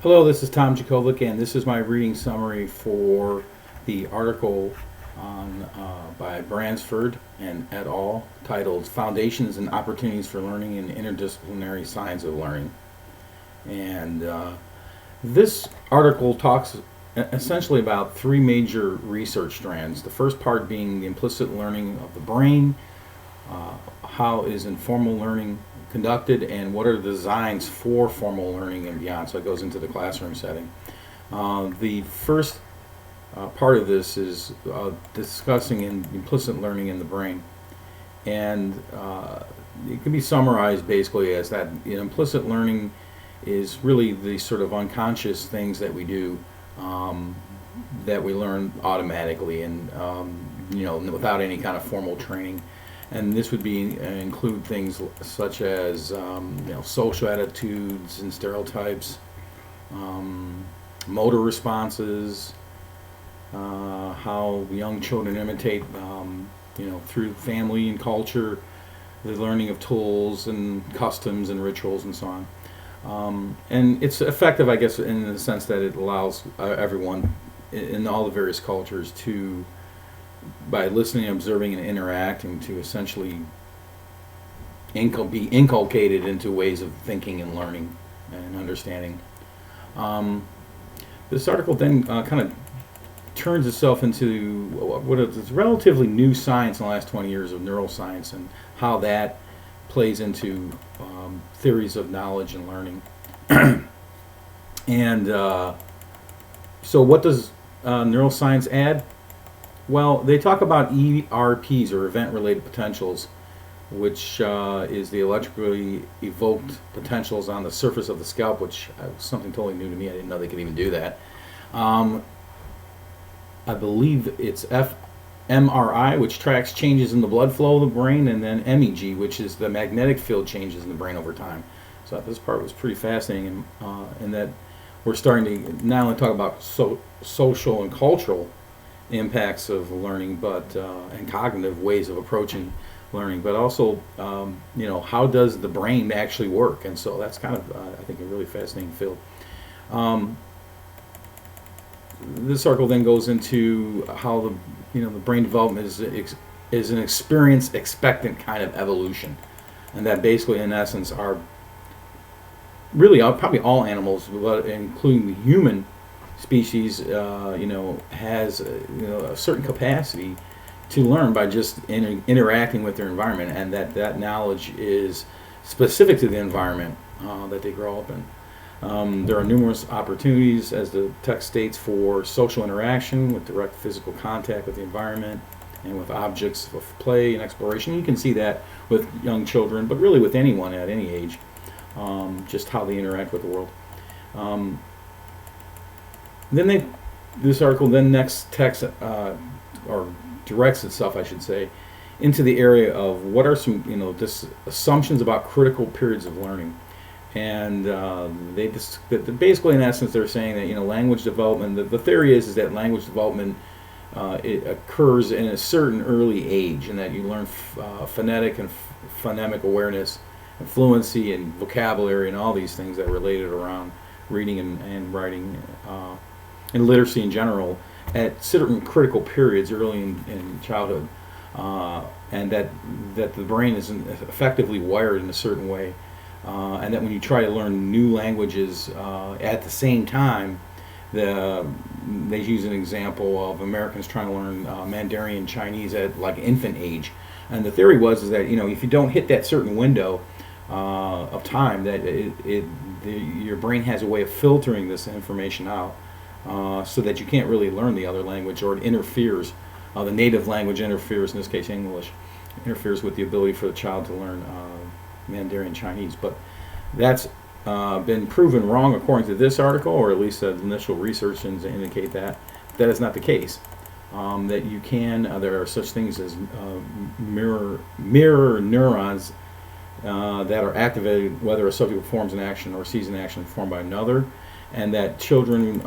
Hello, this is Tom Jakovic, and this is my reading summary for the article by Bransford and et al. Titled Foundations and Opportunities for Learning in Interdisciplinary Science of Learning. And this article talks essentially about three major research strands. The first part being the implicit learning of the brain, how is informal learning conducted, and what are the designs for formal learning and beyond. So it goes into the classroom setting. The first part of this is discussing implicit learning in the brain, and it can be summarized basically as that implicit learning is really the sort of unconscious things that we do that we learn automatically and without any kind of formal training. And this would be include things such as social attitudes and stereotypes, motor responses, how young children imitate, through family and culture, the learning of tools and customs and rituals and so on. And it's effective, I guess, in the sense that it allows everyone in all the various cultures to, by listening, observing, and interacting, to essentially be inculcated into ways of thinking and learning and understanding. This article then kind of turns itself into what is relatively new science in the last 20 years of neuroscience and how that plays into theories of knowledge and learning. And so what does neuroscience add? Well, they talk about ERPs, or event-related potentials, which is the electrically evoked potentials on the surface of the scalp, which was something totally new to me. I didn't know they could even do that. I believe it's fMRI, which tracks changes in the blood flow of the brain, and then MEG, which is the magnetic field changes in the brain over time. So this part was pretty fascinating, in that we're starting to not only talk about social and cultural impacts of learning, but and cognitive ways of approaching learning, but also how does the brain actually work? And so that's kind of I think a really fascinating field. This article then goes into how the brain development is an experience expectant kind of evolution, and that basically in essence are really probably all animals, but including the human species, has a certain capacity to learn by just interacting with their environment, and that knowledge is specific to the environment that they grow up in. There are numerous opportunities, as the text states, for social interaction with direct physical contact with the environment and with objects of play and exploration. You can see that with young children, but really with anyone at any age, just how they interact with the world. This article then next or directs itself, I should say, into the area of what are some assumptions about critical periods of learning, and basically in essence they're saying that language development. The theory is that language development it occurs in a certain early age, and that you learn phonetic and phonemic awareness, and fluency and vocabulary, and all these things that are related around reading and writing. And literacy in general at certain critical periods early in childhood, and that the brain is effectively wired in a certain way, and that when you try to learn new languages at the same time, they use an example of Americans trying to learn Mandarin Chinese at like infant age, and the theory was that if you don't hit that certain window of time, that your brain has a way of filtering this information out. So that you can't really learn the other language, or it interferes. The native language interferes, in this case English, interferes with the ability for the child to learn Mandarin Chinese. But that's been proven wrong according to this article, or at least initial research indicate that is not the case. That you can, there are such things as mirror neurons that are activated whether a subject performs an action or sees an action performed by another, and that children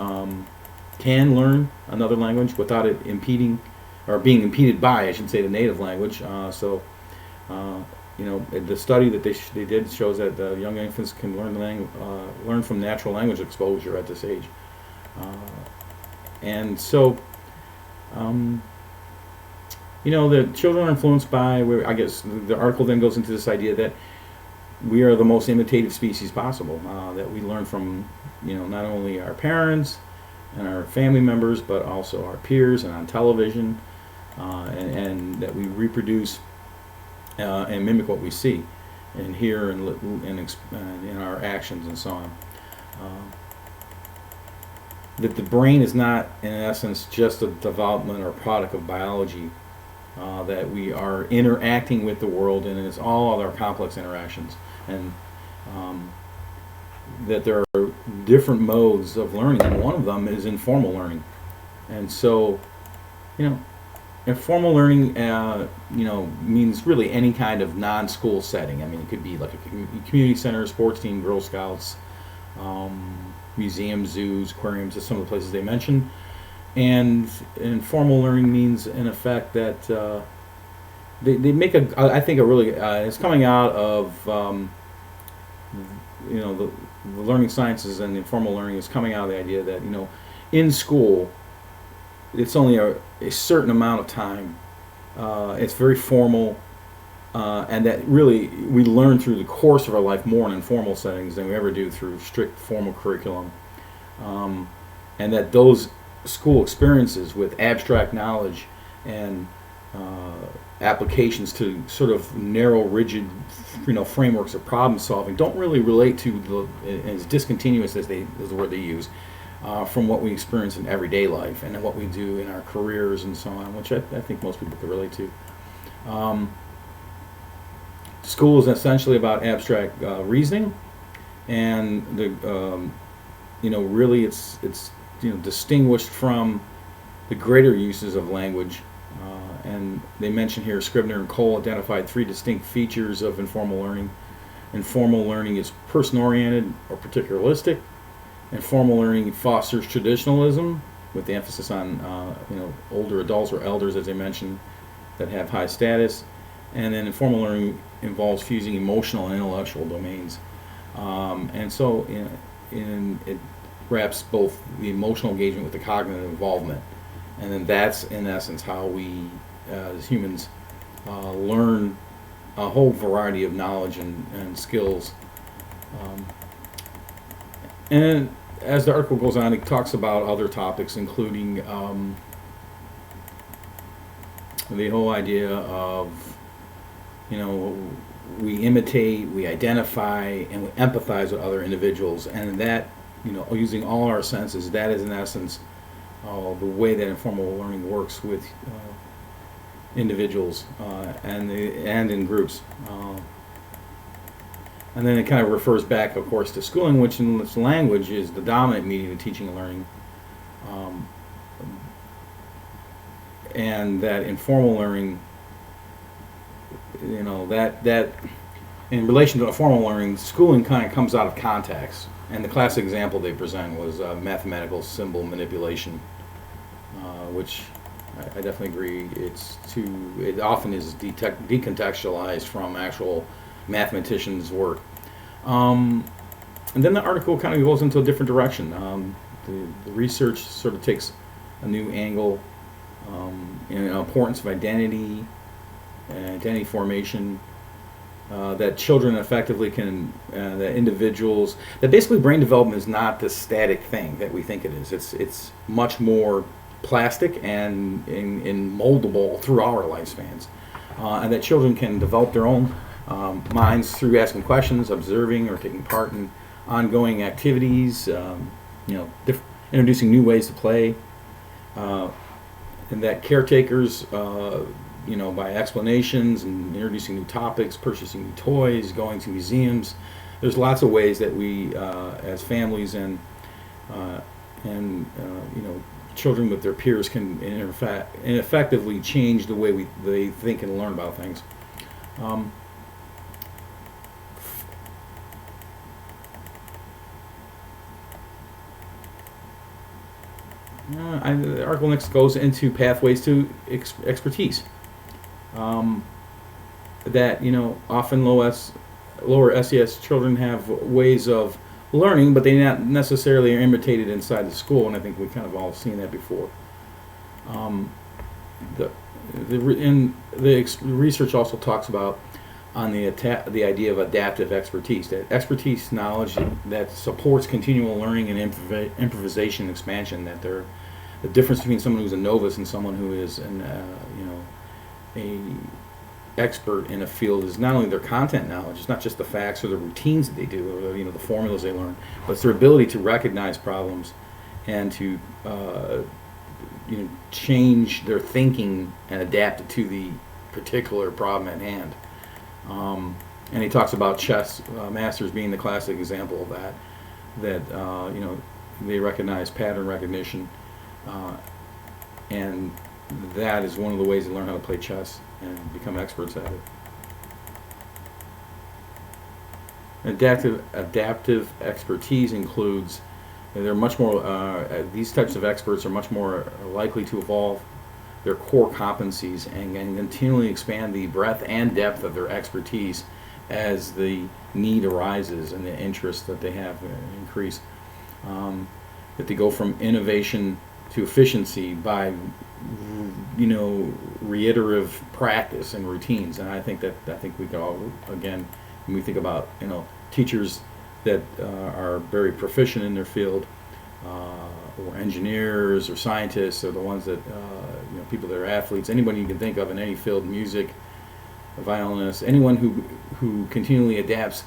can learn another language without it impeding, or being impeded by, I should say, the native language. the study that they did shows that young infants can learn from natural language exposure at this age, and so. Um, the children are influenced by, I guess the article then goes into this idea that we are the most imitative species possible, that we learn from, not only our parents and our family members, but also our peers and on television, and that we reproduce and mimic what we see and hear and in our actions and so on. That the brain is not, in essence, just a development or product of biology, that we are interacting with the world, and it's all other complex interactions, and that there are different modes of learning, and one of them is informal learning. And so, informal learning, means really any kind of non-school setting. I mean, it could be like a community center, sports team, Girl Scouts, museums, zoos, aquariums, are some of the places they mentioned. And informal learning means, in effect, that they make I think a really, it's coming out of, the learning sciences, and the informal learning is coming out of the idea that, in school, it's only a certain amount of time. It's very formal, and that really we learn through the course of our life more in informal settings than we ever do through strict formal curriculum. And that those school experiences with abstract knowledge and applications to sort of narrow, rigid, frameworks of problem solving don't really relate to as discontinuous as the word they use, from what we experience in everyday life and what we do in our careers and so on, which I think most people could relate to. School is essentially about abstract reasoning, and really it's distinguished from the greater uses of language. And they mention here, Scribner and Cole identified 3 distinct features of informal learning. Informal learning is person-oriented or particularistic. Informal learning fosters traditionalism, with the emphasis on older adults or elders, as they mentioned, that have high status. And then informal learning involves fusing emotional and intellectual domains. And so it wraps both the emotional engagement with the cognitive involvement. And then that's, in essence, how we, as humans, learn a whole variety of knowledge and skills. And as the article goes on, it talks about other topics, including the whole idea of, we imitate, we identify, and we empathize with other individuals. And that, using all our senses, that is, in essence, the way that informal learning works with individuals and in groups. And then it kind of refers back, of course, to schooling, which in this language is the dominant medium of teaching and learning. And that informal learning, that in relation to formal learning, schooling kind of comes out of context. And the classic example they present was mathematical symbol manipulation, which I definitely agree. It often is decontextualized from actual mathematicians' work. And then the article kind of goes into a different direction. The research sort of takes a new angle, importance of identity and identity formation. That children effectively can, that individuals, that basically brain development is not this static thing that we think it is. It's much more plastic and moldable through our lifespans, and that children can develop their own minds through asking questions, observing, or taking part in ongoing activities, introducing new ways to play, and that caretakers, by explanations and introducing new topics, purchasing new toys, going to museums. There's lots of ways that we, as families and children with their peers, can effectively change the way they think and learn about things. The article next goes into pathways to expertise. that often lower SES children have ways of learning, but they not necessarily are imitated inside the school, and I think we've kind of all seen that before. Um, the research also talks about on the idea of adaptive expertise, that expertise knowledge that supports continual learning and improvisation and expansion. That the difference between someone who's a novice and someone who is a expert in a field is not only their content knowledge, it's not just the facts or the routines that they do, or the formulas they learn, but it's their ability to recognize problems and to change their thinking and adapt it to the particular problem at hand. And he talks about chess masters being the classic example of that. That they recognize pattern recognition, and that is one of the ways they learn how to play chess and become experts at it. Adaptive expertise includes, they're much more, these types of experts are much more likely to evolve their core competencies and continually expand the breadth and depth of their expertise as the need arises and the interest that they have increase. That they go from innovation to efficiency by reiterative practice and routines. And I think we can all, again, when we think about teachers that are very proficient in their field, or engineers or scientists, or the ones that people that are athletes, anybody you can think of in any field, music, violinists, anyone who continually adapts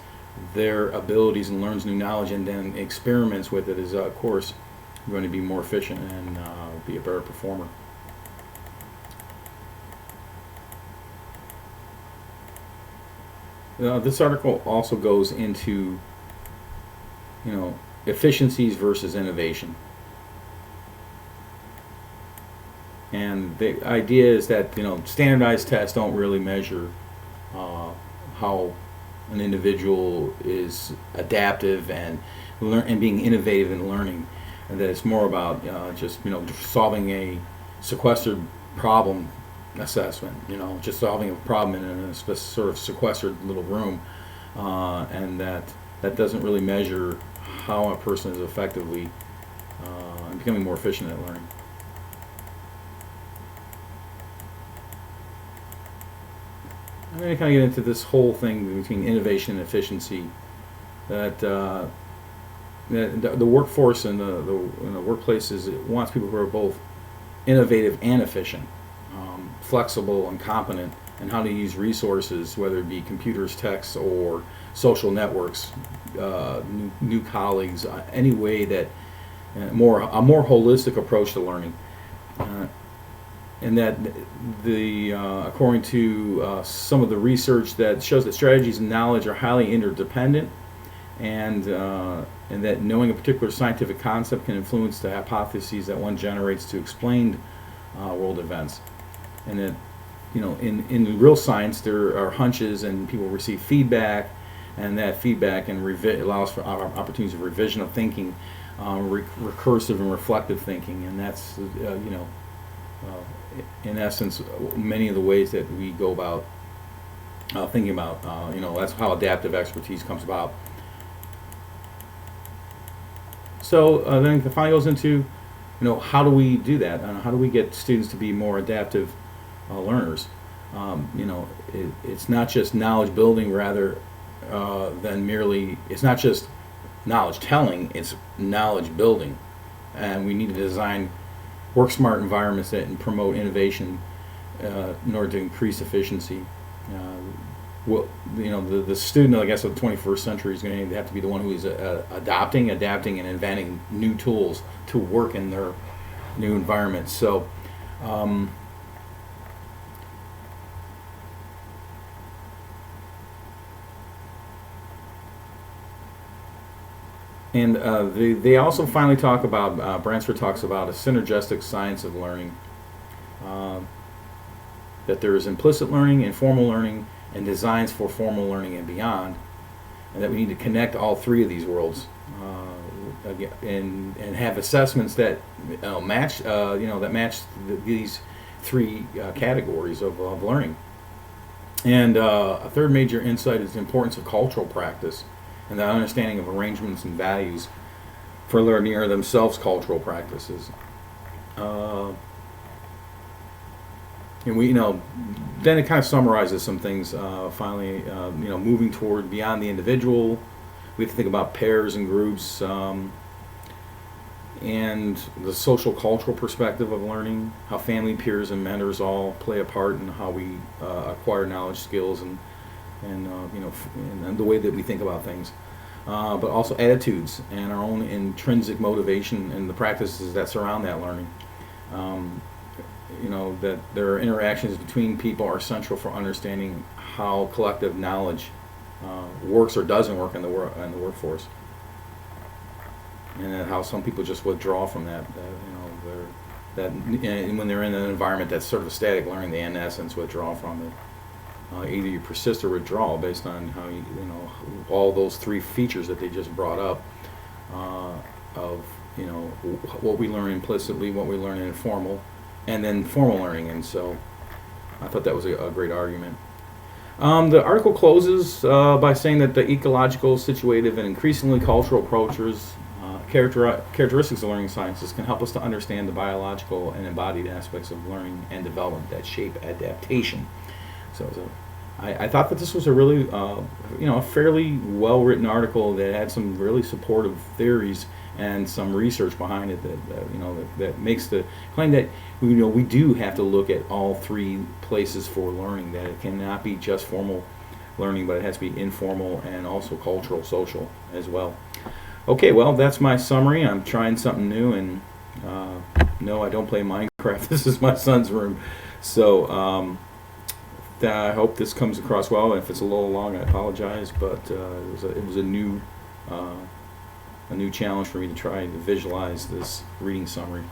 their abilities and learns new knowledge and then experiments with it is, of course, going to be more efficient and be a better performer. This article also goes into efficiencies versus innovation. And the idea is that standardized tests don't really measure how an individual is adaptive and being innovative in learning, and that it's more about just solving a sequestered problem assessment. Just solving a problem in a sort of sequestered little room, and that doesn't really measure how a person is effectively becoming more efficient at learning. I'm going to kind of get into this whole thing between innovation and efficiency. That the workforce and the workplaces, it wants people who are both innovative and efficient, flexible and competent, and how to use resources, whether it be computers, texts, or social networks, new colleagues, any way that a more holistic approach to learning. And that according to some of the research that shows that strategies and knowledge are highly interdependent, and that knowing a particular scientific concept can influence the hypotheses that one generates to explain world events, and that in real science there are hunches and people receive feedback, and that feedback allows for opportunities of revision of thinking, recursive and reflective thinking, and that's in essence many of the ways that we go about thinking about that's how adaptive expertise comes about. So then it finally goes into how do we do that, and how do we get students to be more adaptive learners. It's not just knowledge building rather than merely, it's not just knowledge telling, it's knowledge building, and we need to design work smart environments that promote innovation in order to increase efficiency. The student, I guess, of the 21st century is going to have to be the one who is adapting, and inventing new tools to work in their new environment. So, and they also finally talk about, Bransford talks about a synergistic science of learning, that there is implicit learning, informal learning, and designs for formal learning and beyond, and that we need to connect all three of these worlds, and have assessments that match these three categories of learning. And a third major insight is the importance of cultural practice and the understanding of arrangements and values for learning are themselves cultural practices. Uh, and we, then it kind of summarizes some things. Finally, moving toward beyond the individual, we have to think about pairs and groups. And the social cultural perspective of learning, how family, peers, and mentors all play a part in how we acquire knowledge, skills, and the way that we think about things. But also attitudes and our own intrinsic motivation and the practices that surround that learning. Um, that their interactions between people are essential for understanding how collective knowledge works or doesn't work in the workforce, and then how some people just withdraw from that. And when they're in an environment that's sort of a static learning, they in essence withdraw from it. Either you persist or withdraw based on how all those three features that they just brought up of what we learn implicitly, what we learn in informal, and then formal learning. And so I thought that was a great argument. The article closes by saying that the ecological, situative, and increasingly cultural approaches, characteristics of learning sciences can help us to understand the biological and embodied aspects of learning and development that shape adaptation. So I thought that this was a really, a fairly well-written article that had some really supportive theories and some research behind it that makes the claim that we do have to look at all three places for learning, that it cannot be just formal learning, but it has to be informal and also cultural, social as well. Okay, well, that's my summary. I'm trying something new, and no, I don't play Minecraft. This is my son's room. So I hope this comes across well. If it's a little long, I apologize, but it was a new challenge for me to try to visualize this reading summary.